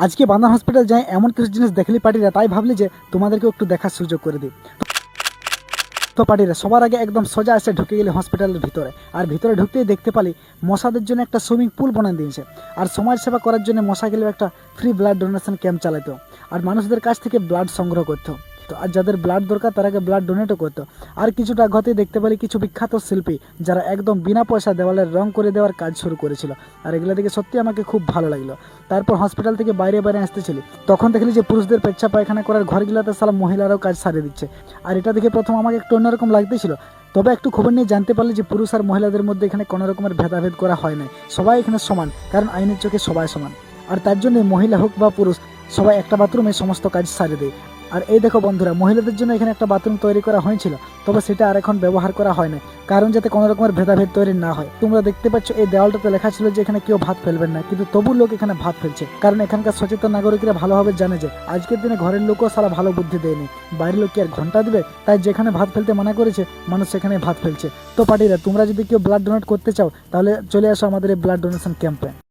আজকে বান্দা হসপিটাল যাই এমন কিছু জিনিস দেখলি পার্টিরা, তাই ভাবলি যে তোমাদেরকেও একটু দেখার সুযোগ করে দিই। তো পার্টিরা সবার আগে একদম সোজা এসে ঢুকে গেলে হসপিটালের ভিতরে, আর ভিতরে ঢুকতেই দেখতে পালি মশাদের জন্য একটা সুইমিং পুল বানিয়ে দিয়েছে। আর সমাজ সেবা করার জন্য মশা গেলেও একটা ফ্রি ব্লাড ডোনেশন ক্যাম্প চালাতো, আর মানুষদের কাছ থেকে ব্লাড সংগ্রহ করতো। তো আর যাদের ব্লাড দরকার তারাকে ব্লাড ডোনেটও করতো। আর কিছুটা ঘতেই দেখতে পালি কিছু বিখ্যাত শিল্পী যারা একদম বিনা পয়সা দেওয়ালের রং করে দেওয়ার কাজ শুরু করেছিল, আর এগুলো দেখে সত্যি আমাকে খুব ভালো লাগলো। তারপর হসপিটাল থেকে বাইরে বাইরে আসতেছিলি, তখন দেখলি যে পুরুষদের পেচ্ছা পায়খানা করার ঘরগুলোতে সালা মহিলারাও কাজ সারিয়ে দিচ্ছে। আর এটা দেখে প্রথম আমাকে একটু অন্যরকম লাগতেছিল, তবে একটু খবর নিয়ে জানতে পারলে যে পুরুষ আর মহিলাদের মধ্যে এখানে কোনো রকমের ভেদাভেদ করা হয় না, সবাই এখানে সমান, কারণ আইনের চোখে সবাই সমান। আর তার জন্য মহিলা হোক বা পুরুষ সবাই একটা বাথরুমে সমস্ত কাজ সারিয়ে দেয়। আর এই দেখো বন্ধুরা, মহিলাদের জন্য এখানে একটা বাথরুম তৈরি করা হয়েছিল, তবে সেটা আর এখন ব্যবহার করা হয় না, কারণ যাতে কোনো রকমের ভেদাভেদ তৈরি না হয়। তোমরা দেখতে পাচ্ছ এই দেওয়ালটাতে লেখা ছিল যে এখানে কেউ ভাত ফেলবেন না, কিন্তু তবু লোক এখানে ভাত ফেলছে, কারণ এখানকার সচেতন নাগরিকরা ভালোভাবে জানে যে আজকের দিনে ঘরের লোকও সারা ভালো বুদ্ধি দেয়নি, বাইরের লোক কি আর ঘন্টা দেবে, তাই যেখানে ভাত ফেলতে মানা করেছে মানুষ সেখানে ভাত ফেলছে। তো পার্টিরা তোমরা যদি কেউ ব্লাড ডোনেট করতে চাও তাহলে চলে আসো আমাদের এই ব্লাড ডোনেশন ক্যাম্পে।